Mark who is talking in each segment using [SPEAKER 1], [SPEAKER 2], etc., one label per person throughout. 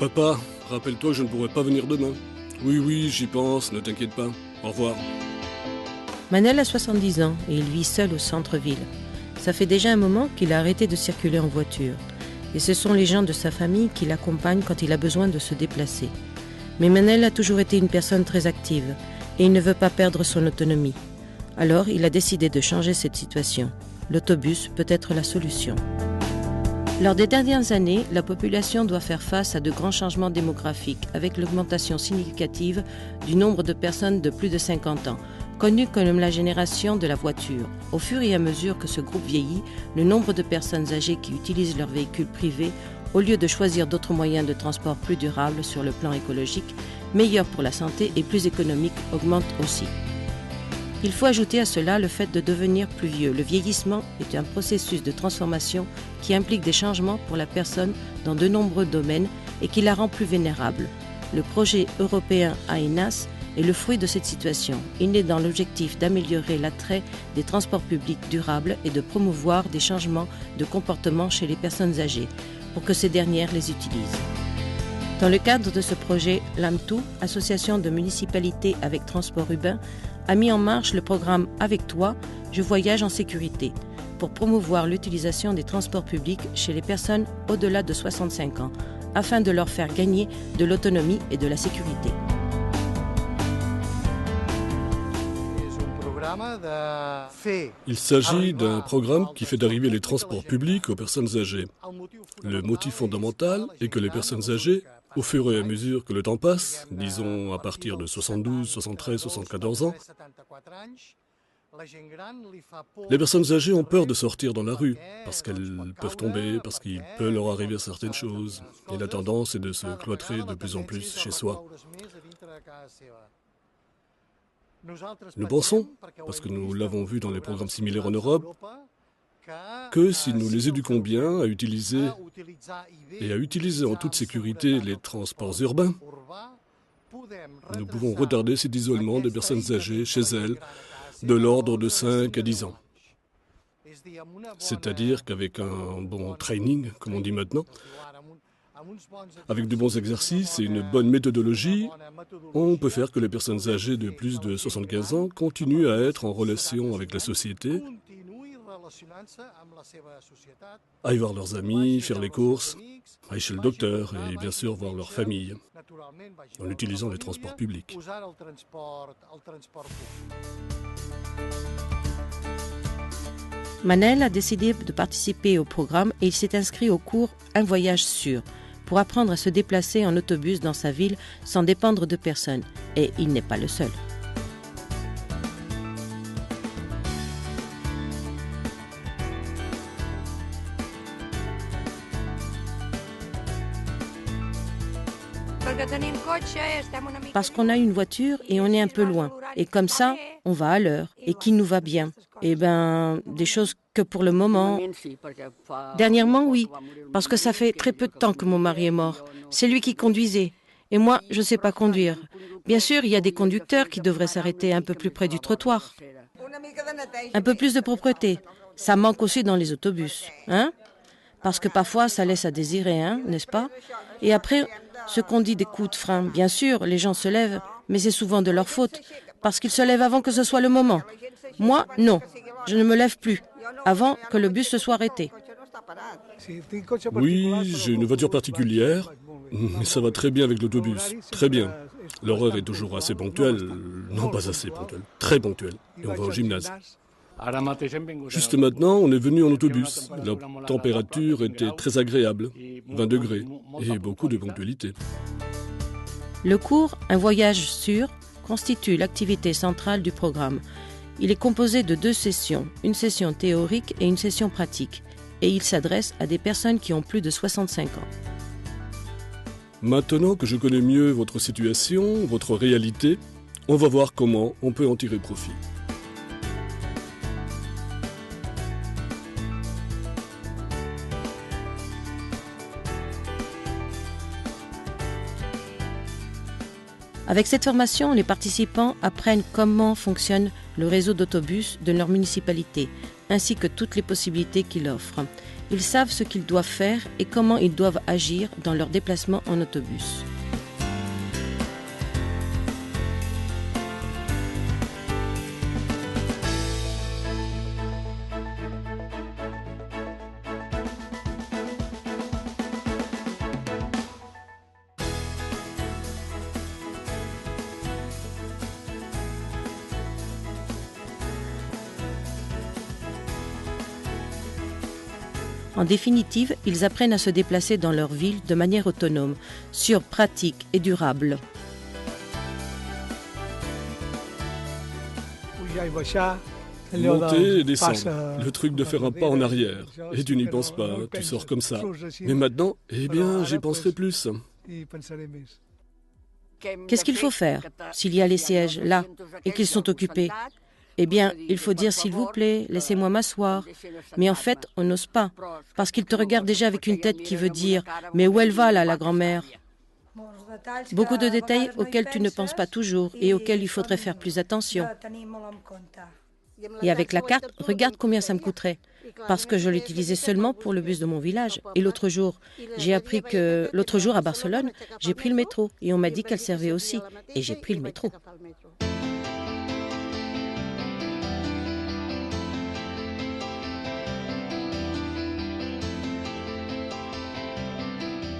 [SPEAKER 1] Papa, rappelle-toi que je ne pourrai pas venir demain. Oui, oui, j'y pense, ne t'inquiète pas. Au revoir.
[SPEAKER 2] Manel a 70 ans et il vit seul au centre-ville. Ça fait déjà un moment qu'il a arrêté de circuler en voiture. Et ce sont les gens de sa famille qui l'accompagnent quand il a besoin de se déplacer. Mais Manel a toujours été une personne très active et il ne veut pas perdre son autonomie. Alors, il a décidé de changer cette situation. L'autobus peut être la solution. Lors des dernières années, la population doit faire face à de grands changements démographiques avec l'augmentation significative du nombre de personnes de plus de 50 ans, connue comme la génération de la voiture. Au fur et à mesure que ce groupe vieillit, le nombre de personnes âgées qui utilisent leur véhicule privé, au lieu de choisir d'autres moyens de transport plus durables sur le plan écologique, meilleurs pour la santé et plus économiques, augmente aussi. Il faut ajouter à cela le fait de devenir plus vieux. Le vieillissement est un processus de transformation qui implique des changements pour la personne dans de nombreux domaines et qui la rend plus vulnérable. Le projet européen AENAS est le fruit de cette situation. Il est dans l'objectif d'améliorer l'attrait des transports publics durables et de promouvoir des changements de comportement chez les personnes âgées pour que ces dernières les utilisent. Dans le cadre de ce projet, l'AMTU, Association de municipalités avec transport urbain, a mis en marche le programme Avec toi, je voyage en sécurité pour promouvoir l'utilisation des transports publics chez les personnes au-delà de 65 ans afin de leur faire gagner de l'autonomie et de la sécurité.
[SPEAKER 1] Il s'agit d'un programme qui fait d'arriver les transports publics aux personnes âgées. Le motif fondamental est que les personnes âgées, au fur et à mesure que le temps passe, disons à partir de 72, 73, 74 ans, les personnes âgées ont peur de sortir dans la rue parce qu'elles peuvent tomber, parce qu'il peut leur arriver certaines choses. Et la tendance est de se cloîtrer de plus en plus chez soi. Nous pensons, parce que nous l'avons vu dans les programmes similaires en Europe, que si nous les éduquons bien à utiliser en toute sécurité les transports urbains, nous pouvons retarder cet isolement des personnes âgées chez elles de l'ordre de 5 à 10 ans. C'est-à-dire qu'avec un bon training, comme on dit maintenant, avec de bons exercices et une bonne méthodologie, on peut faire que les personnes âgées de plus de 75 ans continuent à être en relation avec la société, aillent voir leurs amis, faire les courses, aillent chez le docteur et bien sûr voir leur famille, en utilisant les transports publics.
[SPEAKER 2] Manel a décidé de participer au programme et il s'est inscrit au cours Un voyage sûr pour apprendre à se déplacer en autobus dans sa ville sans dépendre de personne. Et il n'est pas le seul. Parce qu'on a une voiture et on est un peu loin. Et comme ça, on va à l'heure et qui nous va bien. Eh bien, des choses que pour le moment... Dernièrement, oui, parce que ça fait très peu de temps que mon mari est mort. C'est lui qui conduisait. Et moi, je ne sais pas conduire. Bien sûr, il y a des conducteurs qui devraient s'arrêter un peu plus près du trottoir. Un peu plus de propreté. Ça manque aussi dans les autobus, hein? Parce que parfois, ça laisse à désirer, hein, n'est-ce pas? Et après, ce qu'on dit des coups de frein, bien sûr, les gens se lèvent, mais c'est souvent de leur faute, parce qu'ils se lèvent avant que ce soit le moment. Moi, non, je ne me lève plus, avant que le bus se soit arrêté.
[SPEAKER 1] Oui, j'ai une voiture particulière, mais ça va très bien avec l'autobus, très bien. L'horaire est toujours assez ponctuel, non pas assez ponctuel, très ponctuel, et on va au gymnase. Juste maintenant, on est venu en autobus. La température était très agréable, 20 degrés, et beaucoup de ponctualité.
[SPEAKER 2] Le cours Un voyage sûr constitue l'activité centrale du programme. Il est composé de 2 sessions, une session théorique et une session pratique, et il s'adresse à des personnes qui ont plus de 65 ans.
[SPEAKER 1] Maintenant que je connais mieux votre situation, votre réalité, on va voir comment on peut en tirer profit.
[SPEAKER 2] Avec cette formation, les participants apprennent comment fonctionne le réseau d'autobus de leur municipalité, ainsi que toutes les possibilités qu'il offre. Ils savent ce qu'ils doivent faire et comment ils doivent agir dans leur déplacement en autobus. En définitive, ils apprennent à se déplacer dans leur ville de manière autonome, sûre, pratique et durable.
[SPEAKER 1] Monter et descendre, le truc de faire un pas en arrière. Et tu n'y penses pas, tu sors comme ça. Mais maintenant, eh bien, j'y penserai plus.
[SPEAKER 2] Qu'est-ce qu'il faut faire s'il y a les sièges là et qu'ils sont occupés ? Eh bien, il faut dire « s'il vous plaît, laissez-moi m'asseoir ». Mais en fait, on n'ose pas, parce qu'ils te regardent déjà avec une tête qui veut dire « mais où elle va là, la grand-mère ?» Beaucoup de détails auxquels tu ne penses pas toujours et auxquels il faudrait faire plus attention. Et avec la carte, regarde combien ça me coûterait, parce que je l'utilisais seulement pour le bus de mon village. Et l'autre jour à Barcelone, j'ai pris le métro et on m'a dit qu'elle servait aussi. Et j'ai pris le métro.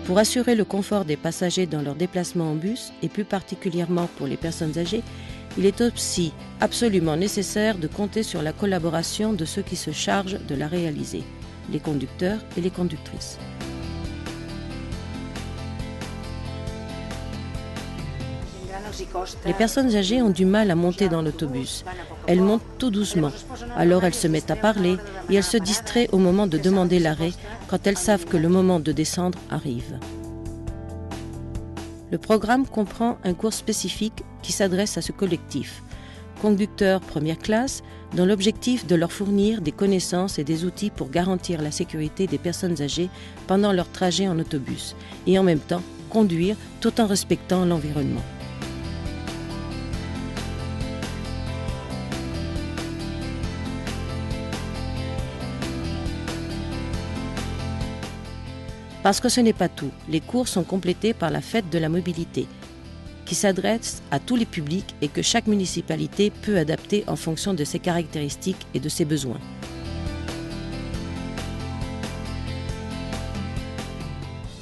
[SPEAKER 2] Pour assurer le confort des passagers dans leurs déplacements en bus, et plus particulièrement pour les personnes âgées, il est aussi absolument nécessaire de compter sur la collaboration de ceux qui se chargent de la réaliser, les conducteurs et les conductrices. Les personnes âgées ont du mal à monter dans l'autobus. Elles montent tout doucement. Alors elles se mettent à parler et elles se distraient au moment de demander l'arrêt quand elles savent que le moment de descendre arrive. Le programme comprend un cours spécifique qui s'adresse à ce collectif. Conducteurs première classe, dans l'objectif de leur fournir des connaissances et des outils pour garantir la sécurité des personnes âgées pendant leur trajet en autobus et en même temps conduire tout en respectant l'environnement. Parce que ce n'est pas tout, les cours sont complétés par la fête de la mobilité, qui s'adresse à tous les publics et que chaque municipalité peut adapter en fonction de ses caractéristiques et de ses besoins.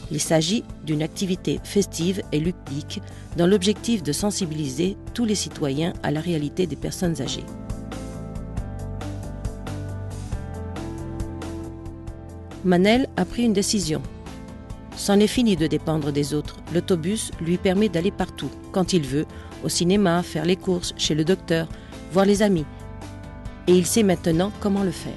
[SPEAKER 2] Il s'agit d'une activité festive et ludique dans l'objectif de sensibiliser tous les citoyens à la réalité des personnes âgées. Manel a pris une décision. C'en est fini de dépendre des autres. L'autobus lui permet d'aller partout, quand il veut, au cinéma, faire les courses, chez le docteur, voir les amis. Et il sait maintenant comment le faire.